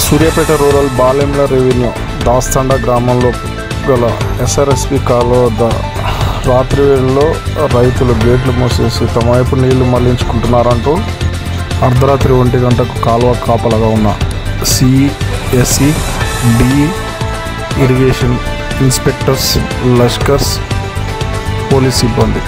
Suryapet rural బాలెంల revenue దాస్తండ గ్రామంలో గల ఎస్ఆర్ఎస్పి కాలువ వద్ద రాత్రి వేళల్లో రైతులు గేట్లు మూసేసి తమ వైపు నీళ్లు మళ్లించుకుంటున్నారంటూ అర్ధరాత్రి 1 గంటకు కాలువ కాపలాగా ఉన్న సిఎస్సి డి ఇరిగేషన్ ఇన్స్పెక్టర్స్ లష్కర్స్ పోలీస్ సిబ్బంది